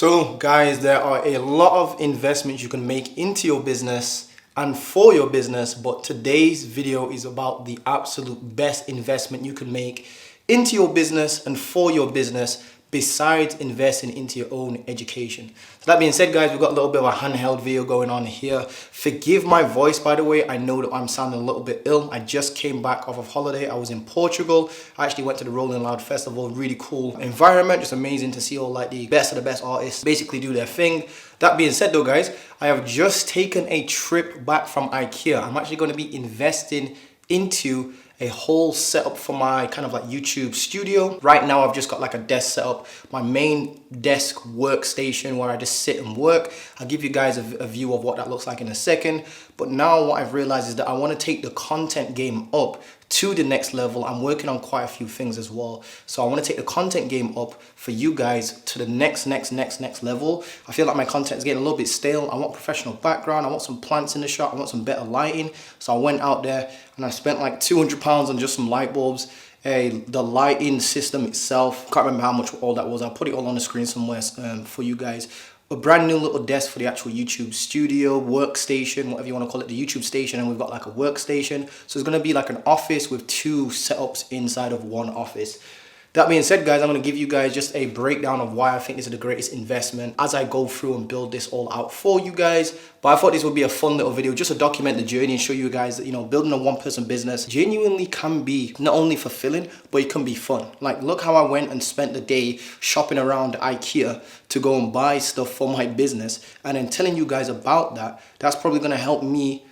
So guys, there are a lot of investments you can make into your business and for your business, but today's video is about the absolute best investment you can make into your business and for your business besides investing into your own education. So that being said, guys, we've got a little bit of a handheld video going on here. Forgive my voice, by the way. I know that I'm sounding a little bit ill. I just came back off of holiday. I was in Portugal. I actually went to the Rolling Loud Festival. Really cool environment. Just amazing to see all like the best of the best artists basically do their thing. That being said though, guys, I have just taken a trip back from IKEA. I'm actually going to be investing into a whole setup for my kind of like YouTube studio. Right now I've just got like a desk setup, my main desk workstation where I just sit and work. I'll give you guys a view of what that looks like in a second. But now what I've realized is that I want to take the content game up to the next level. I'm working on quite a few things as well. So I want to take the content game up for you guys to the next level. I feel like my content is getting a little bit stale. I want professional background. I want some plants in the shot. I want some better lighting. So I went out there and I spent like £200 on just some light bulbs. The lighting system itself, can't remember how much all that was. I'll put it all on the screen somewhere for you guys. A brand new little desk for the actual YouTube studio, workstation, whatever you want to call it, the YouTube station, and we've got like a workstation. So it's going to be like an office with two setups inside of one office. That being said, guys, I'm going to give you guys just a breakdown of why I think this is the greatest investment as I go through and build this all out for you guys. But I thought this would be a fun little video just to document the journey and show you guys that, you know, building a one-person business genuinely can be not only fulfilling, but it can be fun. Like, look how I went and spent the day shopping around IKEA to go and buy stuff for my business. And then telling you guys about that, that's probably going to help me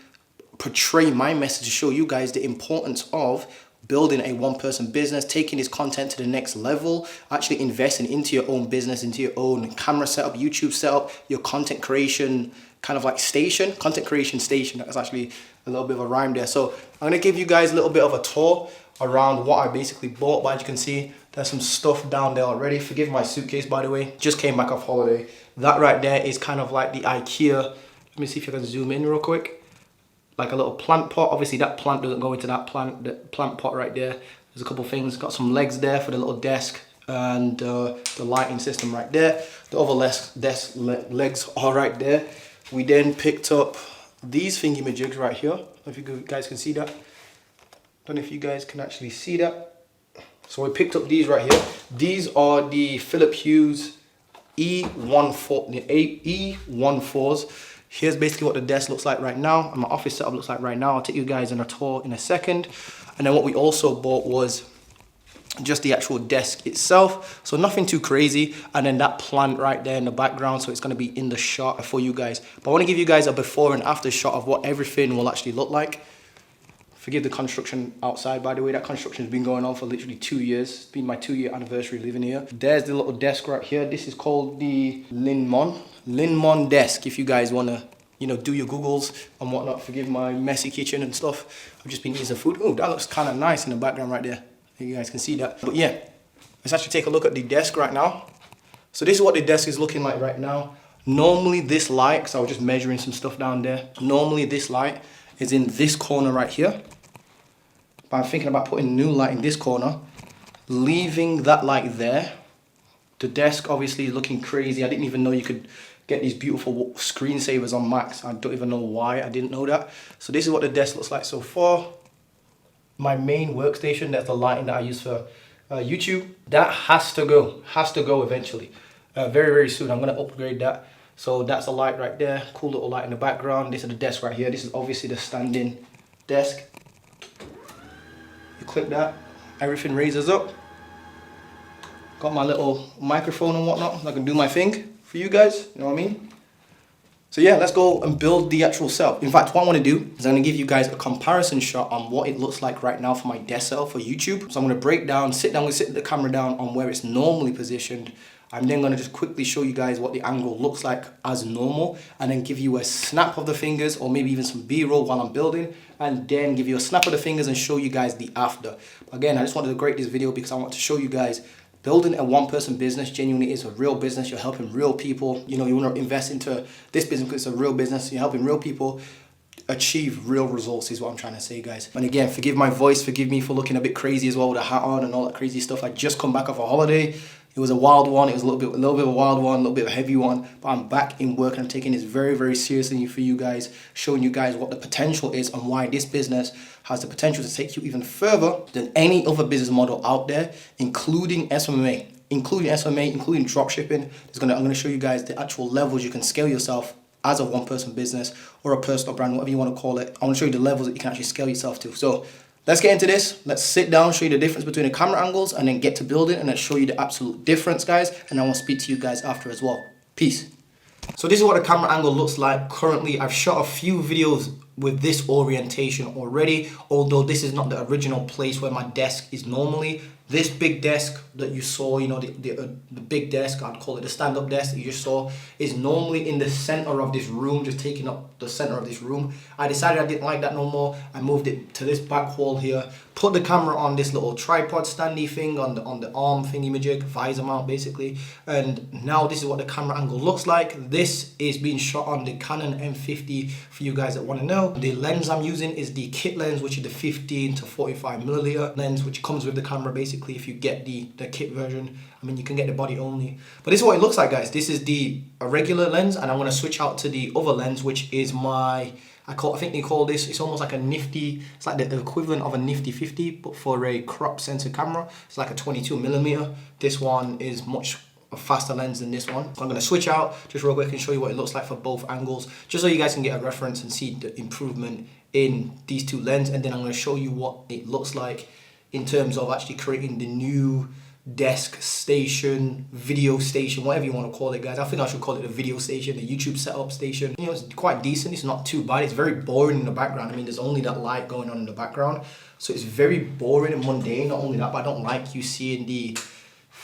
portray my message to show you guys the importance of building a one-person business, taking this content to the next level, actually investing into your own business, into your own camera setup, YouTube setup, your content creation kind of like station, content creation station. That's actually a little bit of a rhyme there. So I'm gonna give you guys a little bit of a tour around what I basically bought. But as you can see, there's some stuff down there already. Forgive my suitcase, by the way. Just came back off holiday. That right there is kind of like the IKEA. Let me see if I can zoom in real quick. Like a little plant pot. Obviously that plant doesn't go into that plant pot right there. There's a couple things. Got some legs there for the little desk and the lighting system right there. The other legs are right there. We then picked up these thingy-majigs right here. I don't know if you guys can see that. Don't know if you guys can actually see that. So we picked up these right here. These are the Philip Hughes E14s. Here's basically what the desk looks like right now and my office setup looks like right now. I'll take you guys on a tour in a second. And then what we also bought was just the actual desk itself. So nothing too crazy. And then that plant right there in the background. So it's going to be in the shot for you guys. But I want to give you guys a before and after shot of what everything will actually look like. Forgive the construction outside, by the way. That construction has been going on for literally 2 years. It's been my 2-year anniversary living here. There's the little desk right here. This is called the Linmon desk. If you guys want to, you know, do your Googles and whatnot. Forgive my messy kitchen and stuff. I've just been eating some food. Oh, that looks kind of nice in the background right there. I think you guys can see that. But yeah, let's actually take a look at the desk right now. So this is what the desk is looking like right now. Normally this light, because I was just measuring some stuff down there. Normally this light is in this corner right here. But I'm thinking about putting new light in this corner, leaving that light there. The desk obviously is looking crazy. I didn't even know you could get these beautiful screensavers on Macs. I don't even know why I didn't know that. So this is what the desk looks like so far. My main workstation, that's the lighting that I use for YouTube. That has to go eventually. Very soon. I'm gonna upgrade that. So that's a light right there. Cool little light in the background. This is the desk right here. This is obviously the standing desk. You click that, everything raises up. Got my little microphone and whatnot. I can do my thing for you guys, you know what I mean? So yeah, let's go and build the actual setup. In fact, what I want to do is I'm going to give you guys a comparison shot on what it looks like right now for my desk setup for YouTube. So I'm going to break down, sit the camera down on where it's normally positioned. I'm then going to just quickly show you guys what the angle looks like as normal and then give you a snap of the fingers or maybe even some B-roll while I'm building and then give you a snap of the fingers and show you guys the after. Again, I just wanted to create this video because I want to show you guys building a one-person business genuinely is a real business. You're helping real people. You know, you want to invest into this business because it's a real business. You're helping real people achieve real results is what I'm trying to say, guys. And again, forgive my voice, forgive me for looking a bit crazy as well with a hat on and all that crazy stuff. I just come back off a holiday. It was a wild one. It was a little bit of a wild one, a little bit of a heavy one. But I'm back in work and I'm taking this very, very seriously for you guys, showing you guys what the potential is and why this business has the potential to take you even further than any other business model out there, including SMMA. Including dropshipping. I'm gonna show you guys the actual levels you can scale yourself as a one-person business or a personal brand, whatever you want to call it. I want to show you the levels that you can actually scale yourself to. So let's get into this. Let's sit down, show you the difference between the camera angles, and then get to building, and then show you the absolute difference, guys. And I want to speak to you guys after as well. Peace. So this is what the camera angle looks like currently. I've shot a few videos with this orientation already, although this is not the original place where my desk is normally. This big desk that you saw, you know, the big desk, I'd call it the stand-up desk that you just saw, is normally in the center of this room, just taking up the center of this room. I decided I didn't like that no more. I moved it to this back wall here, put the camera on this little tripod standy thing on the arm thingy-majig, visor mount basically, and now this is what the camera angle looks like. This is being shot on the Canon M50 for you guys that want to know. The lens I'm using is the kit lens, which is the 15 to 45 milliliter lens, which comes with the camera basically. If you get the kit version, I mean, you can get the body only, but this is what it looks like, guys. This is a regular lens, and I'm going to switch out to the other lens, which is my, I think they call this, it's almost like a nifty, it's like the equivalent of a nifty 50, but for a crop sensor camera. It's like a 22 millimeter. This one is much a faster lens than this one. So I'm going to switch out just real quick and show you what it looks like for both angles, just so you guys can get a reference and see the improvement in these two lenses. And then I'm going to show you what it looks like in terms of actually creating the new desk station, video station, whatever you want to call it, guys. I think I should call it a video station, a YouTube setup station. You know, it's quite decent. It's not too bad. It's very boring in the background. I mean, there's only that light going on in the background, so it's very boring and mundane. Not only that, but I don't like you seeing the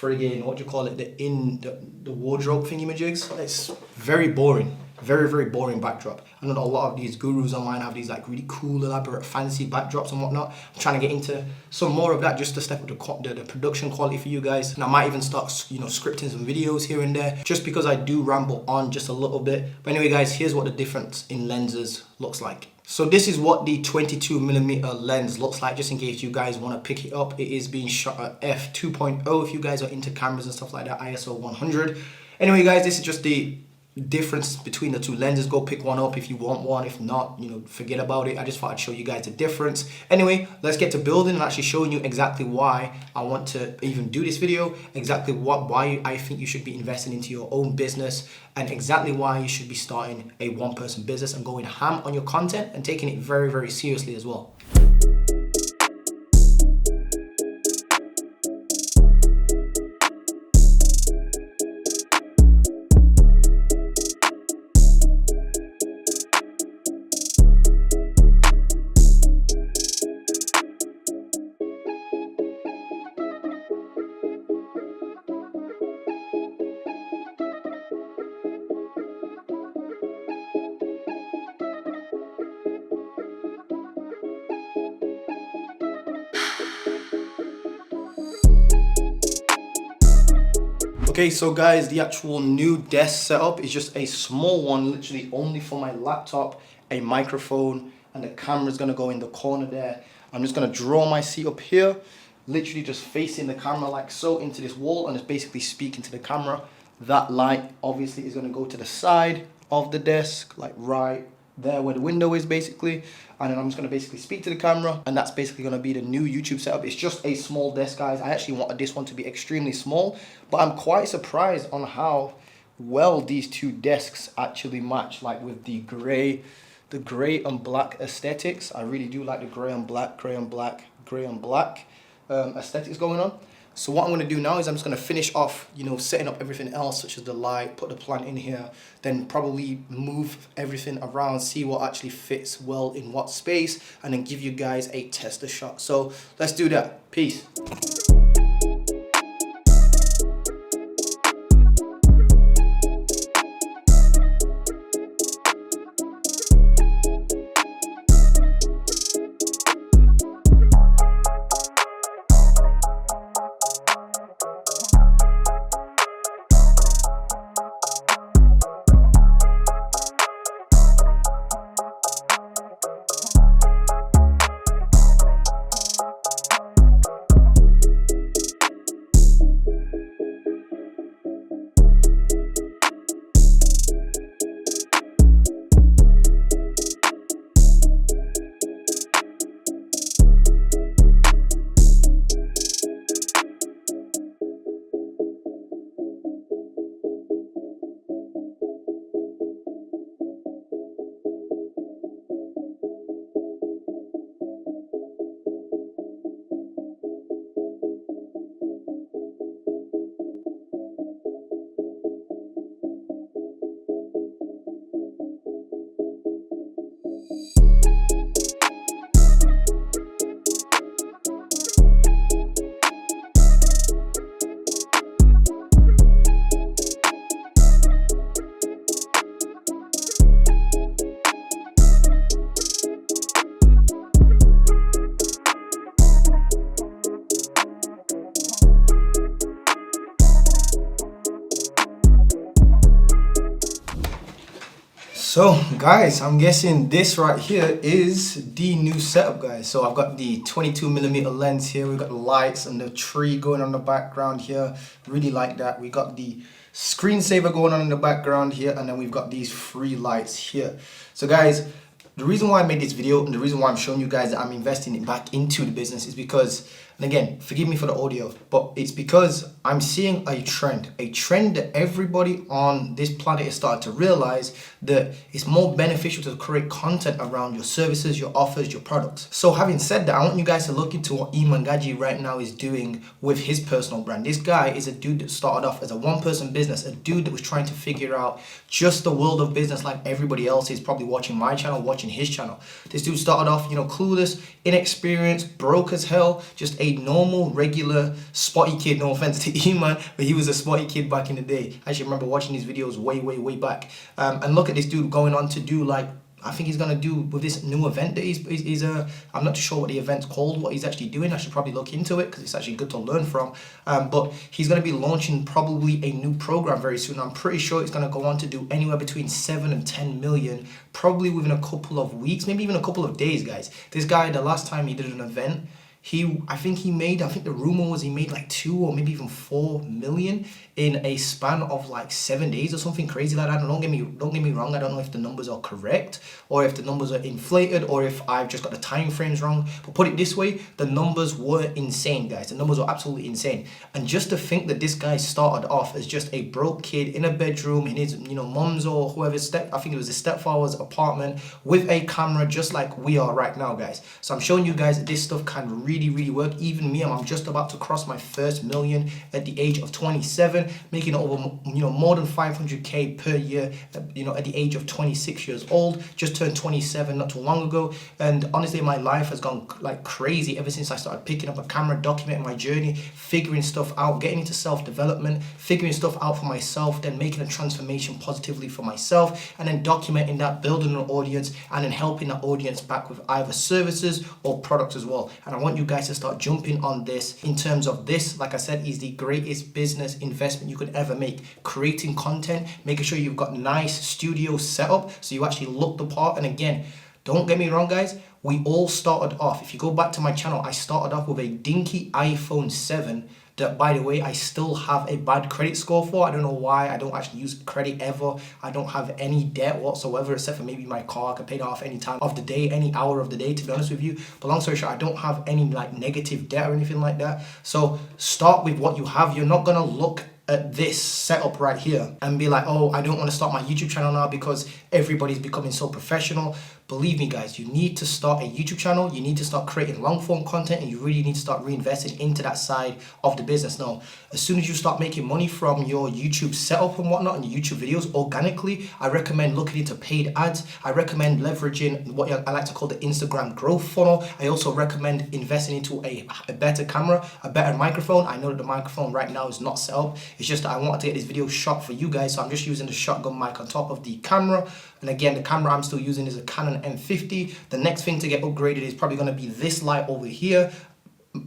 friggin', what do you call it, the wardrobe thingy-majigs. It's very boring. Very, very boring backdrop. I know that a lot of these gurus online have these like really cool, elaborate, fancy backdrops and whatnot. I'm trying to get into some more of that just to step up the production quality for you guys. And I might even start, you know, scripting some videos here and there, just because I do ramble on just a little bit. But anyway, guys, here's what the difference in lenses looks like. So this is what the 22 millimeter lens looks like, just in case you guys want to pick it up. It is being shot at f2.0 if you guys are into cameras and stuff like that, ISO 100. Anyway, guys, this is just the difference between the two lenses. Go pick one up if you want one. If not, you know, forget about it. I just thought I'd show you guys the difference. Anyway, let's get to building and actually showing you exactly why I want to even do this video, exactly why I think you should be investing into your own business, and exactly why you should be starting a one-person business and going ham on your content and taking it very, very seriously as well. Okay, so guys, the actual new desk setup is just a small one, literally only for my laptop, a microphone, and the camera's gonna go in the corner there. I'm just gonna draw my seat up here, literally just facing the camera like so into this wall, and it's basically speaking to the camera. That light obviously is gonna go to the side of the desk, like right there where the window is basically, and then I'm just going to basically speak to the camera, and that's basically going to be the new YouTube setup. It's just a small desk, guys. I actually wanted this one to be extremely small, but I'm quite surprised on how well these two desks actually match, like with the gray and black aesthetics. I really do like the gray and black aesthetics going on. So what I'm going to do now is I'm just going to finish off, you know, setting up everything else, such as the light, put the plant in here, then probably move everything around, see what actually fits well in what space, and then give you guys a tester shot. So let's do that. Peace. So guys, I'm guessing this right here is the new setup, guys. So I've got the 22mm lens here. We've got the lights and the tree going on the background here. Really like that. We got the screensaver going on in the background here, and then we've got these free lights here. So guys, the reason why I made this video and the reason why I'm showing you guys that I'm investing it back into the business is because, and again, forgive me for the audio, but it's because I'm seeing a trend that everybody on this planet is starting to realize that it's more beneficial to create content around your services, your offers, your products. So having said that, I want you guys to look into what Iman Gaji right now is doing with his personal brand. This guy is a dude that started off as a one-person business, a dude that was trying to figure out just the world of business like everybody else is probably watching my channel, watching his channel. This dude started off, clueless, inexperienced, broke as hell, just a normal, regular, spotty kid. No offense to Iman, but he was a spotty kid back in the day. I actually remember watching these videos way back. And look at this dude going on to do, like, I think he's gonna do with this new event that he's I'm not too sure what the event's called, what he's actually doing. I should probably look into it because it's actually good to learn from. But he's gonna be launching probably a new program very soon. I'm pretty sure it's gonna go on to do anywhere between 7 and 10 million, probably within a couple of weeks, maybe even a couple of days, guys. This guy, the last time he did an event, I think the rumor was he made like 2 or maybe even 4 million in a span of like 7 days or something crazy like that. And don't get me wrong, I don't know if the numbers are correct or if the numbers are inflated or if I've just got the time frames wrong. But put it this way, the numbers were insane, guys. The numbers were absolutely insane. And just to think that this guy started off as just a broke kid in a bedroom in his mom's or whoever's I think it was his stepfather's apartment with a camera, just like we are right now, guys. So I'm showing you guys that this stuff can really work. Even me, I'm just about to cross my first million at the age of 27, making over more than 500k per year at the age of 26 years old. Just turned 27 not too long ago, and honestly my life has gone like crazy ever since I started picking up a camera, documenting my journey, figuring stuff out, getting into self-development, figuring stuff out for myself, then making a transformation positively for myself, and then documenting that, building an audience, and then helping that audience back with either services or products as well. And I want you guys to start jumping on this. In terms of this, like I said, is the greatest business investment you could ever make. Creating content, making sure you've got nice studio setup so you actually look the part. And again, don't get me wrong, guys, we all started off, if you go back to my channel, I started off with a dinky iPhone 7 that, by the way, I still have a bad credit score for. I don't know why. I don't actually use credit ever. I don't have any debt whatsoever except for maybe my car. I can pay it off any time of the day, any hour of the day, to be honest with you. But long story short, I don't have any like negative debt or anything like that. So start with what you have. You're not gonna look at this setup right here and be like, oh, I don't want to start my YouTube channel now because everybody's becoming so professional. Believe me, guys, you need to start a YouTube channel. You need to start creating long form content, and you really need to start reinvesting into that side of the business. Now, as soon as you start making money from your YouTube setup and whatnot and your YouTube videos organically, I recommend looking into paid ads. I recommend leveraging what I like to call the Instagram growth funnel. I also recommend investing into a better camera, a better microphone. I know that the microphone right now is not set up. It's just that I wanted to get this video shot for you guys, so I'm just using the shotgun mic on top of the camera. And again, the camera I'm still using is a Canon M50. The next thing to get upgraded is probably going to be this light over here,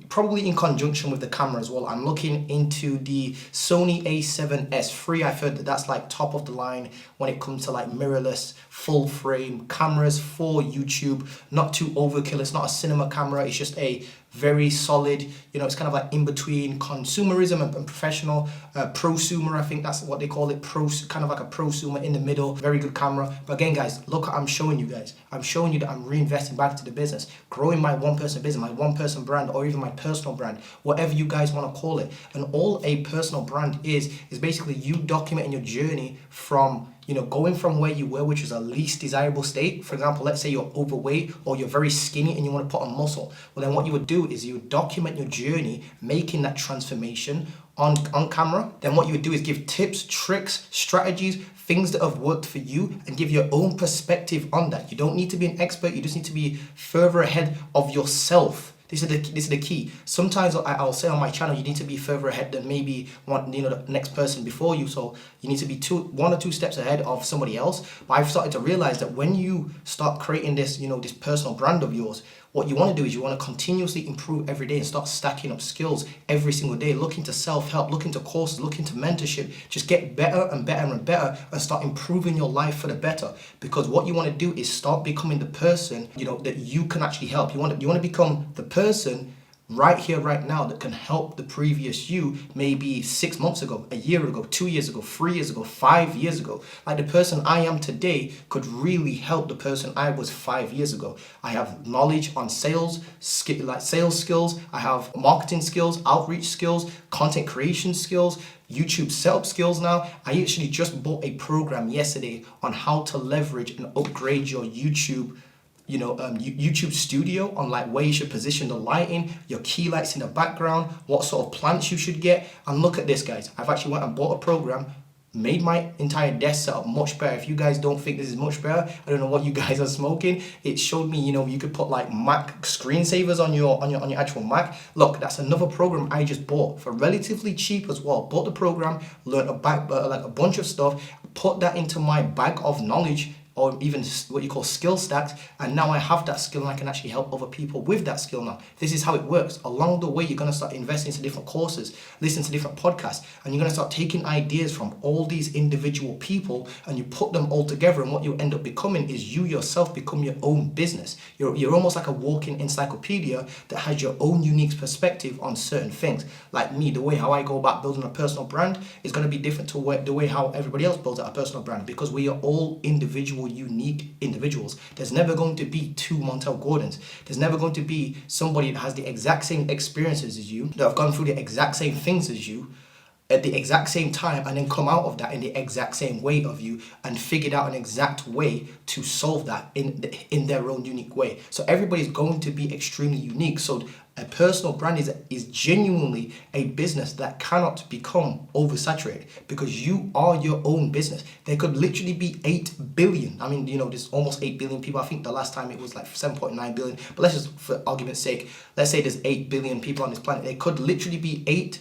probably in conjunction with the camera as well. I'm looking into the Sony a7S III. I've heard that that's like top of the line when it comes to like mirrorless full frame cameras for YouTube. Not too overkill. It's not a cinema camera. It's just a very solid, it's kind of like in between consumerism and professional. Prosumer, I think that's what they call it. Kind of like a prosumer in the middle. Very good camera. But again, guys, look what I'm showing you guys. I'm showing you that I'm reinvesting back into the business, growing my one-person business, my one-person brand, or even my personal brand, whatever you guys want to call it. And all a personal brand is basically you documenting your journey from going from where you were, which is a least desirable state. For example, let's say you're overweight or you're very skinny and you want to put on muscle. Well, then what you would do is you would document your journey, making that transformation on camera. Then what you would do is give tips, tricks, strategies, things that have worked for you, and give your own perspective on that. You don't need to be an expert. You just need to be further ahead of yourself. This is the key. Sometimes I'll say on my channel, you need to be further ahead than maybe the next person before you. So you need to be 1 or 2 steps ahead of somebody else. But I've started to realize that when you start creating this, this personal brand of yours, What you want to do is you want to continuously improve every day and start stacking up skills every single day, looking to self-help, looking to courses, looking to mentorship. Just get better and better and better and start improving your life for the better. Because what you want to do is start becoming the person, that you can actually help. You want to become the person right here, right now, that can help the previous you, maybe 6 months ago, a year ago, 2 years ago, 3 years ago, 5 years ago. Like the person I am today could really help the person I was 5 years ago. I have knowledge on sales skills. I have marketing skills, outreach skills, content creation skills, YouTube setup skills now. I actually just bought a program yesterday on how to leverage and upgrade your YouTube studio, on like where you should position the lighting, your key lights in the background, what sort of plants you should get. And look at this, guys. I've actually went and bought a program, made my entire desk setup much better. If you guys don't think this is much better, I don't know what you guys are smoking. It showed me, you could put like Mac screensavers on your actual Mac. Look, that's another program I just bought for relatively cheap as well. Bought the program, learned a bunch of stuff, put that into my bag of knowledge, or even what you call skill stacks, and now I have that skill and I can actually help other people with that skill now. This is how it works. Along the way, you're going to start investing into different courses, listening to different podcasts, and you're going to start taking ideas from all these individual people and you put them all together, and what you end up becoming is you yourself become your own business. You're almost like a walking encyclopedia that has your own unique perspective on certain things. Like me, the way how I go about building a personal brand is going to be different to the way how everybody else builds out a personal brand, because we are all individual, unique individuals. There's never going to be two Montell Gordons. There's never going to be somebody that has the exact same experiences as you, that have gone through the exact same things as you at the exact same time, and then come out of that in the exact same way of you and figured out an exact way to solve that in their own unique way. So everybody's going to be extremely unique. So a personal brand is genuinely a business that cannot become oversaturated, because you are your own business. There could literally be 8 billion. I mean, there's almost 8 billion people. I think the last time it was like 7.9 billion. But let's just, for argument's sake, let's say there's 8 billion people on this planet. There could literally be 8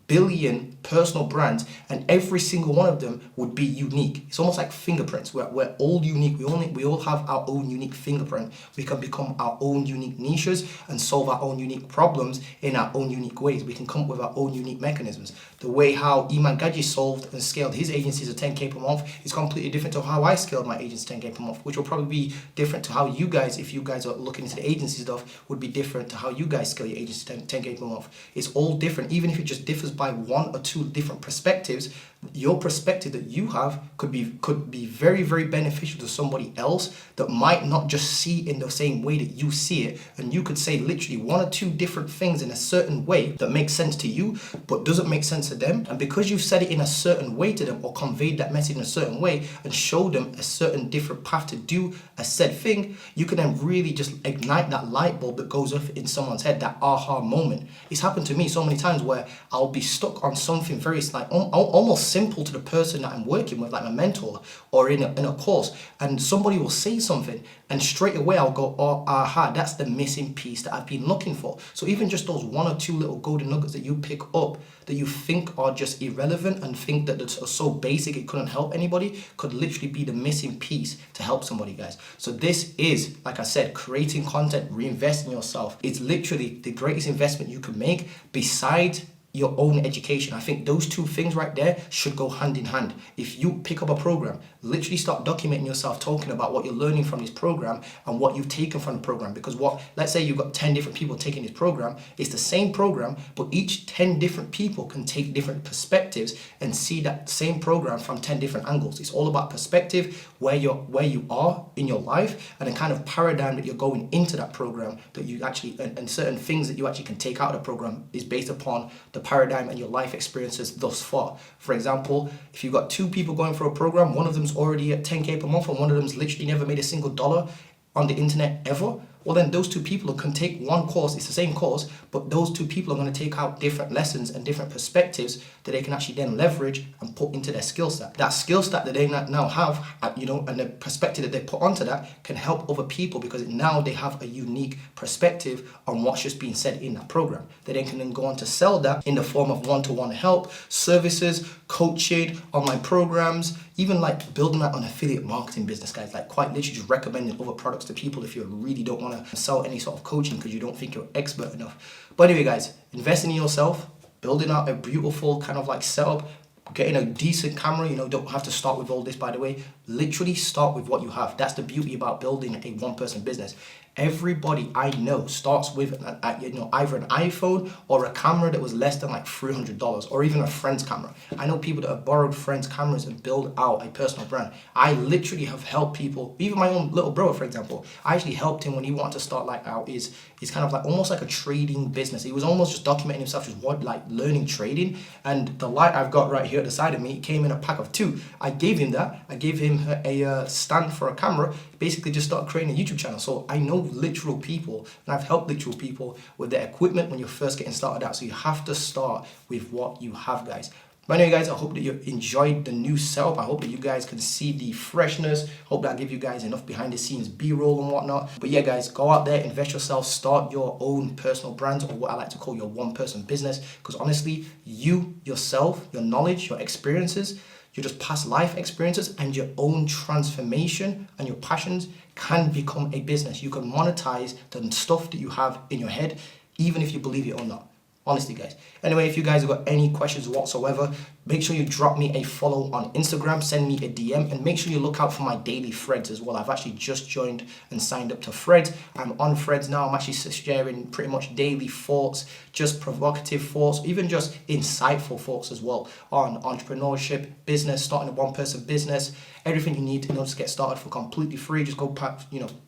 billion personal brands, and every single one of them would be unique. It's almost like fingerprints. We're all unique. We all have our own unique fingerprint. We can become our own unique niches and solve our own unique problems in our own unique ways. We can come up with our own unique mechanisms. The way how Iman Gaji solved and scaled his agencies to 10K per month is completely different to how I scaled my agency to 10K per month, which will probably be different to how you guys, if you guys are looking into the agency stuff, would be different to how you guys scale your agency to 10K per month. It's all different. Even if it just differs by 1 or 2 different perspectives, your perspective that you have could be very, very beneficial to somebody else that might not just see in the same way that you see it. And you could say literally 1 or 2 different things in a certain way that makes sense to you but doesn't make sense to them. And because you've said it in a certain way to them, or conveyed that message in a certain way and showed them a certain different path to do a said thing, you can then really just ignite that light bulb that goes off in someone's head, that aha moment. It's happened to me so many times where I'll be stuck on something very almost simple to the person that I'm working with, like my mentor or in a course, and somebody will say something and straight away I'll go, oh, aha, that's the missing piece that I've been looking for. So even just those 1 or 2 little golden nuggets that you pick up that you think are just irrelevant and think that it's so basic it couldn't help anybody, could literally be the missing piece to help somebody, guys. So this is, like I said, creating content, reinvest in yourself. It's literally the greatest investment you can make besides your own education. I think those 2 things right there should go hand in hand. If you pick up a program, literally start documenting yourself, talking about what you're learning from this program and what you've taken from the program. Because let's say you've got 10 different people taking this program, it's the same program, but each 10 different people can take different perspectives and see that same program from 10 different angles. It's all about perspective, where you are in your life, and the kind of paradigm that you're going into that program, that you actually, and certain things that you actually can take out of the program is based upon the paradigm and your life experiences thus far. For example, if you've got 2 people going for a program, one of them's already at 10K per month and one of them's literally never made a single dollar on the internet ever, well then those 2 people can take one course, it's the same course, but those 2 people are going to take out different lessons and different perspectives that they can actually then leverage and put into their skill set. That skill set that they now have, and the perspective that they put onto that can help other people, because now they have a unique perspective on what's just being said in that program. They then can go on to sell that in the form of one-to-one help, services, coaching, online programs, even like building out an affiliate marketing business, guys, like quite literally just recommending other products to people if you really don't want want to sell any sort of coaching because you don't think you're expert enough. But anyway, guys, investing in yourself, building out a beautiful kind of like setup, getting a decent camera. You know, don't have to start with all this, by the way. Literally start with what you have. That's the beauty about building a one-person business. Everybody I know starts with either an iPhone or a camera that was less than like $300, or even a friend's camera. I know people that have borrowed friends' cameras and build out a personal brand. I literally have helped people, even my own little brother, for example. I actually helped him when he wanted to start like out is kind of like almost like a trading business. He was almost just documenting himself, just learning trading. And the light I've got right here at the side of me came in a pack of 2. I gave him that. I gave him a stand for a camera. Basically just started creating a YouTube channel. So I know literal people, and I've helped literal people with their equipment when you're first getting started out. So you have to start with what you have, guys. But anyway, guys, I hope that you enjoyed the new setup. I hope that you guys can see the freshness. Hope that I give you guys enough behind the scenes B-roll and whatnot. But yeah, guys, go out there, invest yourself, start your own personal brand, or what I like to call your one-person business. Because honestly, you yourself, your knowledge, your experiences, your just past life experiences and your own transformation and your passions can become a business. You can monetize the stuff that you have in your head, even if you believe it or not. Honestly, guys. Anyway, if you guys have got any questions whatsoever, make sure you drop me a follow on Instagram, send me a DM, and make sure you look out for my daily threads as well. I've actually just joined and signed up to Threads. I'm on Threads now. I'm actually sharing pretty much daily thoughts, just provocative thoughts, even just insightful thoughts as well on entrepreneurship, business, starting a one-person business, everything you need in order to get started for completely free. Just go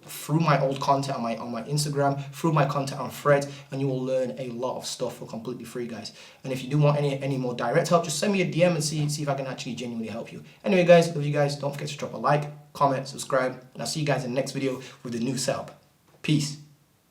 through my old content on my Instagram, through my content on Threads, and you will learn a lot of stuff for completely free, guys. And if you do want any more direct help, just send me a DM and see if I can actually genuinely help you. Anyway, guys, love you guys. Don't forget to drop a like, comment, subscribe, and I'll see you guys in the next video with the new setup. Peace.